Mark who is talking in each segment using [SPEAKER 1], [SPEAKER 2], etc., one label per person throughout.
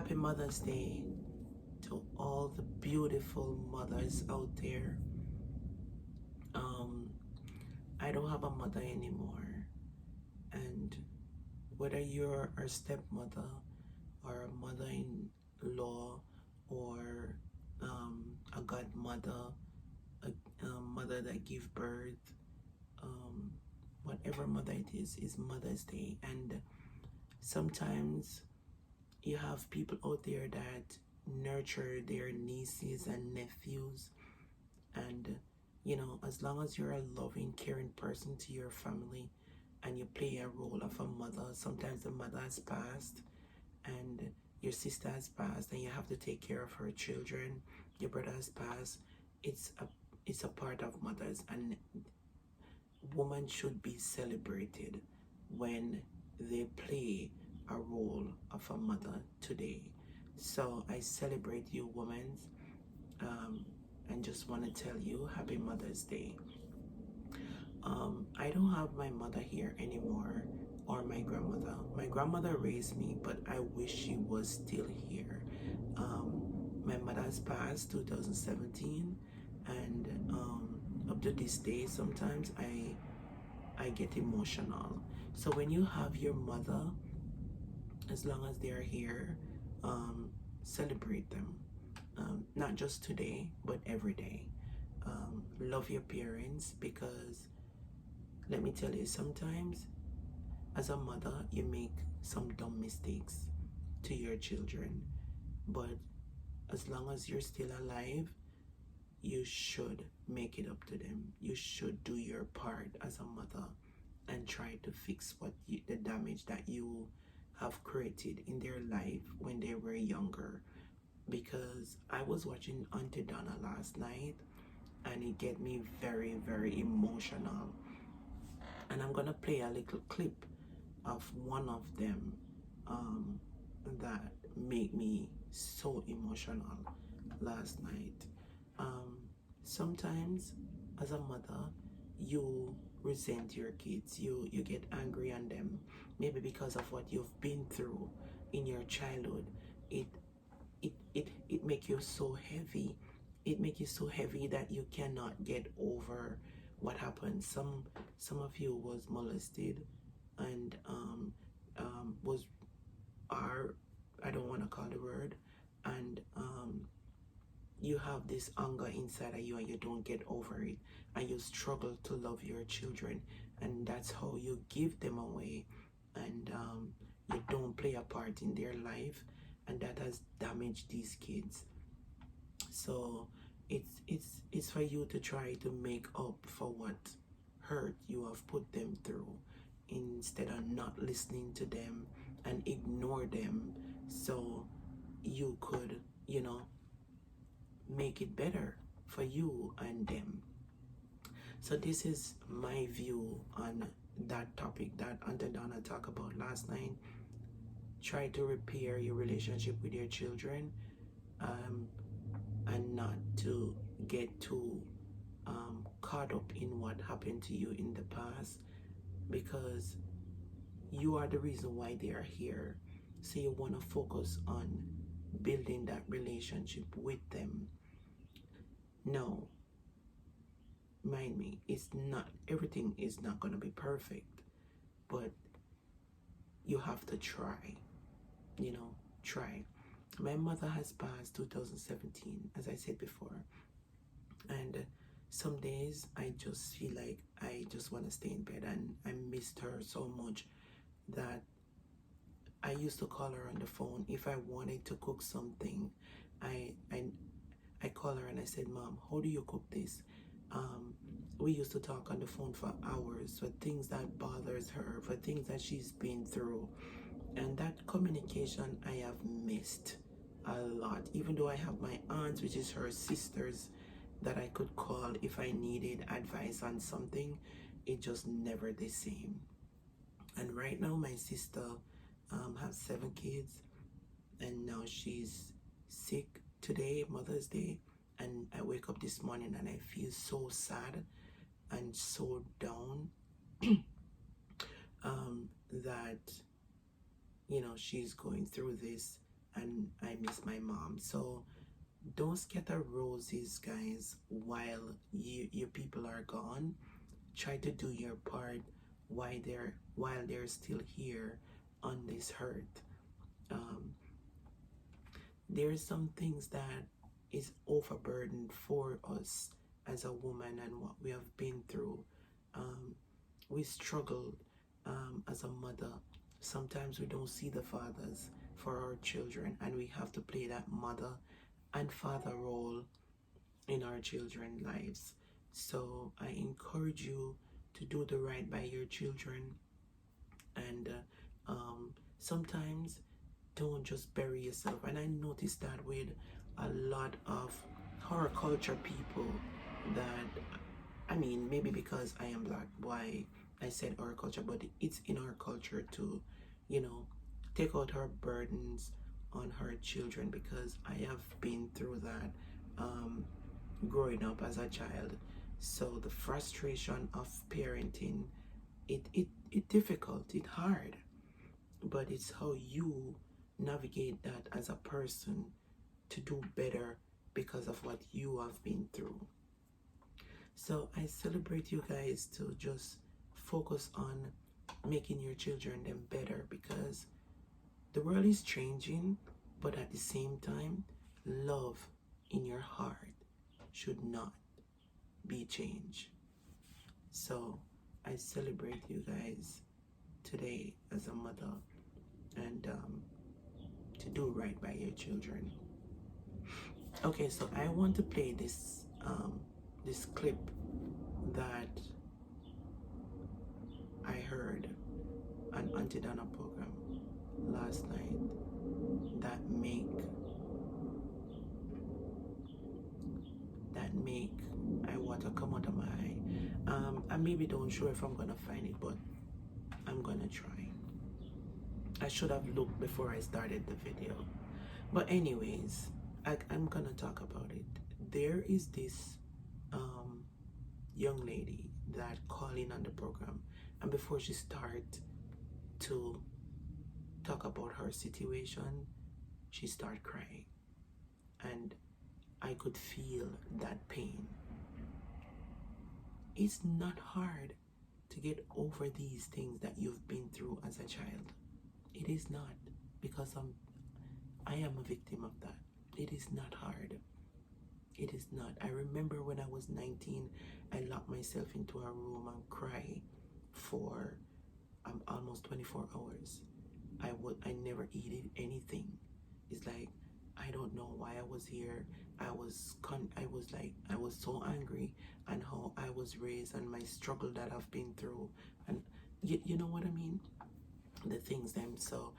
[SPEAKER 1] Happy Mother's Day to all the beautiful mothers out there. Um, I don't have a mother anymore, and whether you're a stepmother or a mother-in-law or a godmother, a mother that give birth, um, whatever mother it is Mother's Day. And sometimes you have people out there that nurture their nieces and nephews, and as long as you're a loving, caring person to your family and you play a role of a mother, sometimes the mother has passed and your sister has passed and you have to take care of her children, your brother has passed. It's a part of mothers, and women should be celebrated when they play a role of a mother today. So I celebrate you, women, and just want to tell you happy Mother's Day. I don't have my mother here anymore, or my grandmother. My grandmother raised me, but I wish she was still here. My mother has passed 2017, and up to this day, sometimes I get emotional. So when you have your mother, as long as they're here, celebrate them. Not just today, but every day. Love your parents, because let me tell you, sometimes as a mother, you make some dumb mistakes to your children, but as long as you're still alive, you should make it up to them. You should do your part as a mother and try to fix the damage that you have created in their life when they were younger. Because I was watching Auntie Donna last night, and it get me very, very emotional. And I'm gonna play a little clip of one of them that made me so emotional last night. Sometimes as a mother, you resent your kids, you get angry on them, maybe because of what you've been through in your childhood. It make you so heavy. It make you so heavy that you cannot get over what happened. Some of you was molested, and was are I don't want to call the word, and you have this anger inside of you and you don't get over it, and you struggle to love your children, and that's how you give them away, and you don't play a part in their life, and that has damaged these kids. So it's for you to try to make up for what hurt you have put them through, instead of not listening to them and ignore them, so you could make it better for you and them. So this is my view on that topic that Auntie Donna talked about last night. Try to repair your relationship with your children, and not to get too caught up in what happened to you in the past, because you are the reason why they are here. So you want to focus on building that relationship with them. No, mind me, it's not, everything is not going to be perfect, but you have to try, try. My mother has passed 2017, as I said before, and some days I just feel like I just want to stay in bed, and I missed her so much that I used to call her on the phone if I wanted to cook something. I call her and I said, "Mom, how do you cook this?" We used to talk on the phone for hours for things that bothers her, for things that she's been through, and that communication I have missed a lot. Even though I have my aunts, which is her sisters, that I could call if I needed advice on something, it just never the same. And right now my sister has 7 kids, and now she's sick today, Mother's Day, and I wake up this morning and I feel so sad and so down that she's going through this, and I miss my mom. So don't scatter roses, guys, while your people are gone. Try to do your part while they're still here on this earth. Um, there are some things that is overburdened for us as a woman and what we have been through. Um, we struggle as a mother. Sometimes we don't see the fathers for our children, and we have to play that mother and father role in our children's lives. So I encourage you to do the right by your children, and sometimes don't just bury yourself. And I noticed that with a lot of horror culture people, that I mean, maybe because I am black, why I said our culture, but it's in our culture to, you know, take out her burdens on her children, because I have been through that growing up as a child. So the frustration of parenting, it difficult, it hard, but it's how you navigate that as a person to do better because of what you have been through. So I celebrate you guys to just focus on making your children them better, because the world is changing, but at the same time, love in your heart should not be changed. So I celebrate you guys today as a mother, and to do right by your children. Okay, so I want to play this clip that I heard on Auntie Donna program last night that make I water come out of my eye. I maybe don't sure if I'm gonna find it, but I'm gonna try. I should have looked before I started the video. But anyways, I'm gonna talk about it. There is this young lady that called in on the program, and before she started to talk about her situation, she started crying, and I could feel that pain. It's not hard to get over these things that you've been through as a child. It is not, because I am a victim of that. It is not hard. It is not. I remember when I was 19, I locked myself into a room and cried for almost 24 hours. I never eated anything. It's like, I don't know why I was here. I was so angry, and how I was raised, and my struggle that I've been through, and you know what I mean, the things them. So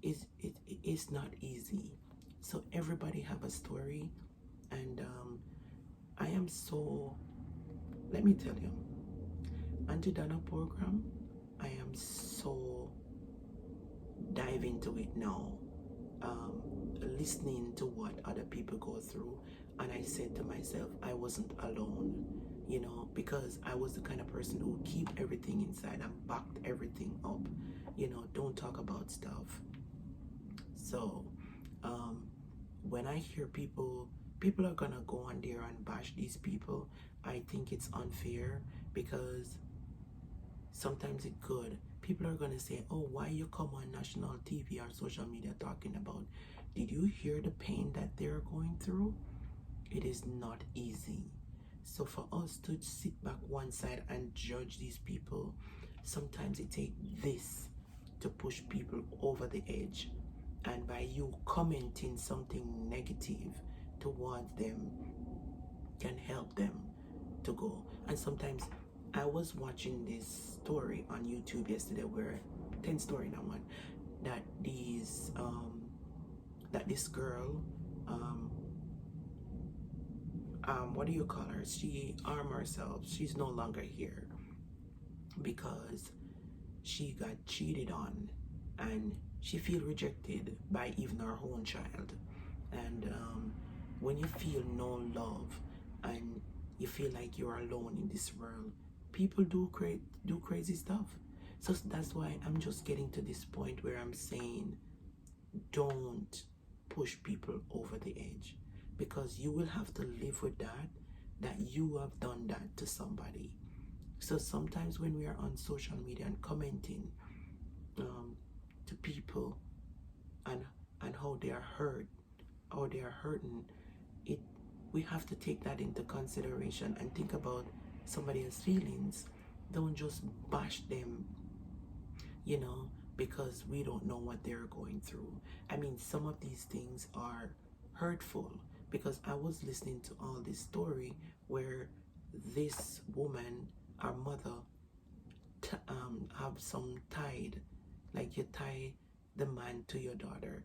[SPEAKER 1] it's not easy. So everybody have a story, and I am so, let me tell you, Auntie Donna program, I am so dive into it now, listening to what other people go through, and I said to myself, I wasn't alone, because I was the kind of person who would keep everything inside and backed everything up, don't talk about stuff. So when I hear people are gonna go on there and bash these people, I think it's unfair, because sometimes it's good. People are gonna say, oh, why you come on national TV or social media talking about? Did you hear the pain that they're going through? It is not easy. So for us to sit back one side and judge these people, sometimes it takes this to push people over the edge. And by you commenting something negative towards them can help them to go. And sometimes I was watching this story on YouTube yesterday, where 10 story now one, that this girl, what do you call her? She armed herself. She's no longer here because she got cheated on, and she feel rejected by even her own child. And when you feel no love and you feel like you're alone in this world, people do crazy stuff. So that's why I'm just getting to this point where I'm saying, don't push people over the edge, because you will have to live with that you have done that to somebody. So sometimes when we are on social media and commenting to people, and how they are hurt or they are hurting, it we have to take that into consideration and think about somebody else's feelings. Don't just bash them, you know, because we don't know what they're going through. I mean, some of these things are hurtful, because I was listening to all this story where this woman, our mother, have some tied, like you tie the man to your daughter,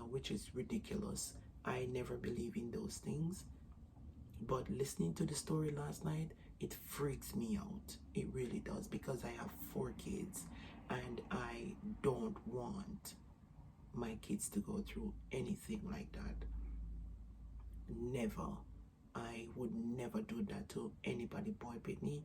[SPEAKER 1] which is ridiculous. I never believe in those things. But listening to the story last night, it freaks me out. It really does, because I have 4 kids and I don't want my kids to go through anything like that. Never. I would never do that to anybody, boy Pitney.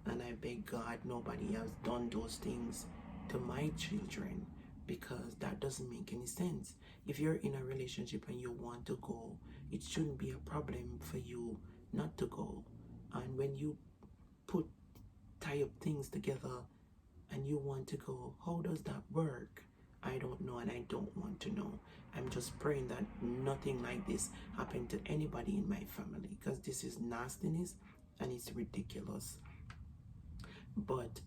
[SPEAKER 1] And I beg God nobody has done those things to my children, because that doesn't make any sense. If you're in a relationship and you want to go, it shouldn't be a problem for you not to go. And when you tie up things together and you want to go, how does that work? I don't know, and I don't want to know. I'm just praying that nothing like this happened to anybody in my family, because this is nastiness and it's ridiculous. But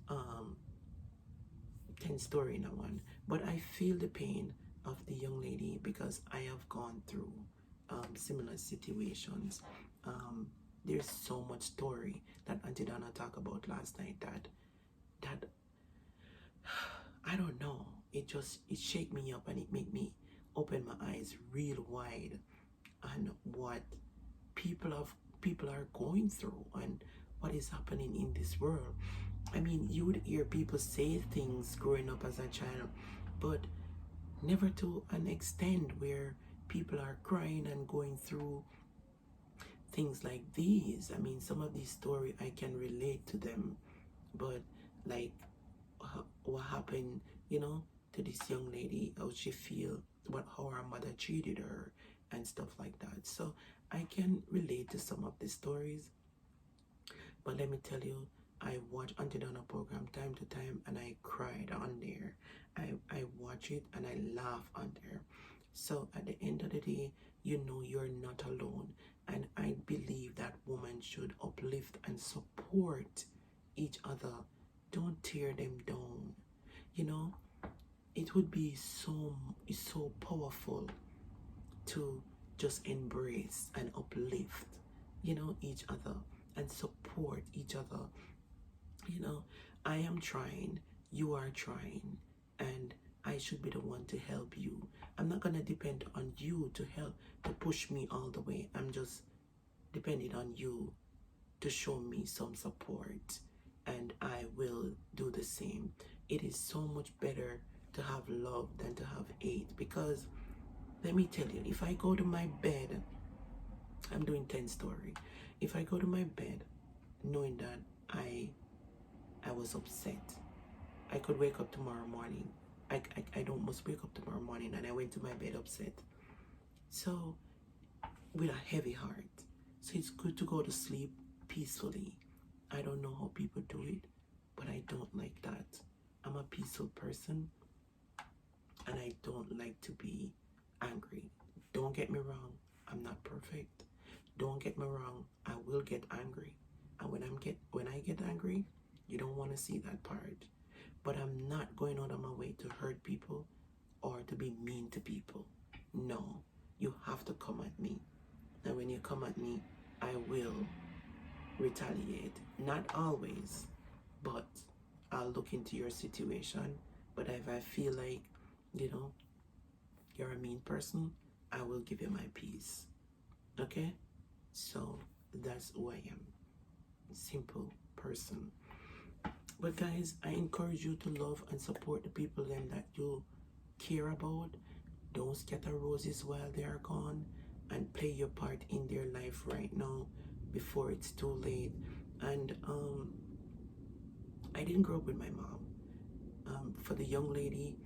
[SPEAKER 1] 10 story in a one. But I feel the pain of the young lady, because I have gone through similar situations. There's so much story that Auntie Donna talked about last night that I don't know. It shake me up, and it make me open my eyes real wide on what people are going through and what is happening in this world. I mean, you would hear people say things growing up as a child, but never to an extent where people are crying and going through things like these. I mean, some of these stories I can relate to them, but like what happened, to this young lady, how she feel, how her mother treated her and stuff like that. So I can relate to some of the stories. But let me tell you, I watch Auntie Donna program time to time, and I cried on there. I watch it and I laugh on there. So at the end of the day, you're not alone. And I believe that women should uplift and support each other. Don't tear them down. It would be so powerful to just embrace and uplift, each other and support each other. I am trying, you are trying, and I should be the one to help you. I'm not gonna depend on you to push me all the way. I'm just depending on you to show me some support, and I will do the same. It is so much better to have love than to have hate, because let me tell you, if I go to my bed, I'm doing 10 story. If I go to my bed knowing that I was upset, I could wake up tomorrow morning. I don't must wake up tomorrow morning and I went to my bed upset. So with a heavy heart. So it's good to go to sleep peacefully. I don't know how people do it, but I don't like that. I'm a peaceful person, and I don't like to be angry. Don't get me wrong, I'm not perfect. Don't get me wrong, I will get angry. And when I get angry, you don't want to see that part. But I'm not going out of my way to hurt people or to be mean to people. No, you have to come at me. And when you come at me, I will retaliate. Not always, but I'll look into your situation. But if I feel like, you're a mean person, I will give you my peace. Okay? So that's who I am. Simple person. But guys, I encourage you to love and support the people then that you care about. Don't scatter roses while they are gone, and play your part in their life right now before it's too late. And I didn't grow up with my mom. For the young lady,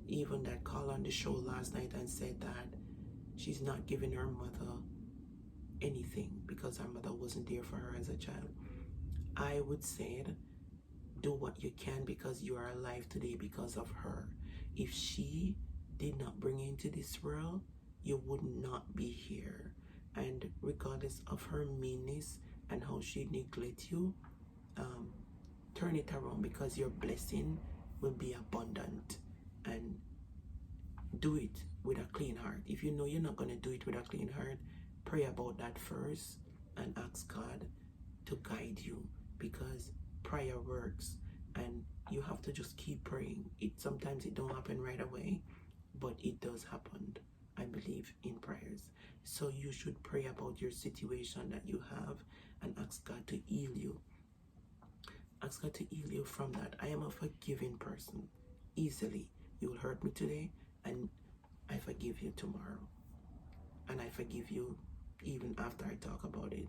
[SPEAKER 1] even that called on the show last night and said that she's not giving her mother anything because her mother wasn't there for her as a child. I would say do what you can because you are alive today because of her. If she did not bring you into this world, you would not be here. And regardless of her meanness and how she neglect you, turn it around because your blessing will be abundant. And do it with a clean heart. If you know you're not going to do it with a clean heart, pray about that first and ask God to guide you, because prayer works and you have to just keep praying. Sometimes it don't happen right away, but it does happen. I believe in prayers. So you should pray about your situation that you have and ask God to heal you. Ask God to heal you from that. I am a forgiving person easily. You will hurt me today and I forgive you tomorrow. And I forgive you even after I talk about it.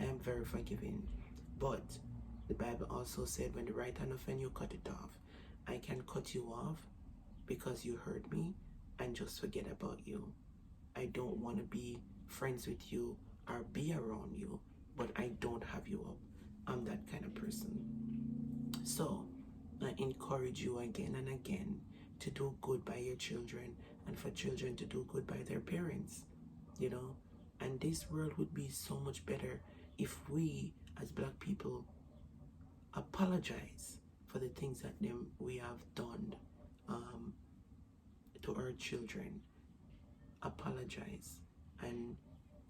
[SPEAKER 1] I am very forgiving. But the Bible also said, when the right hand offend you, cut it off. I can cut you off because you hurt me and just forget about you. I don't want to be friends with you or be around you, but I don't have you up. I'm that kind of person. So I encourage you again and again to do good by your children and for children to do good by their parents, you know. And this world would be so much better if we as Black people apologize for the things that we have done to our children. Apologize and,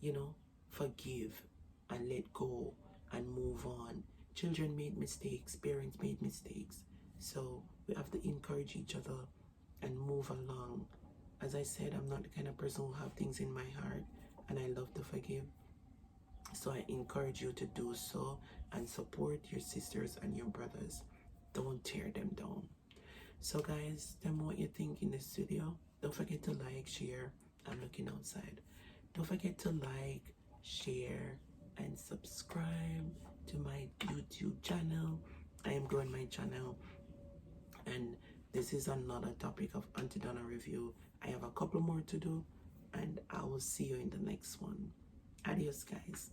[SPEAKER 1] you know, forgive and let go and move on. Children made mistakes, parents made mistakes, so we have to encourage each other and move along. As I said, I'm not the kind of person who have things in my heart, and I love to forgive. So I encourage you to do so and support your sisters and your brothers. Don't tear them down. So guys, tell me what you think in this video. Don't forget to like, share. I'm looking outside. Don't forget to like, share, and subscribe to my YouTube channel. I am growing my channel, and this is another topic of Auntie Donna review. I have a couple more to do, and I will see you in the next one. Adios, guys.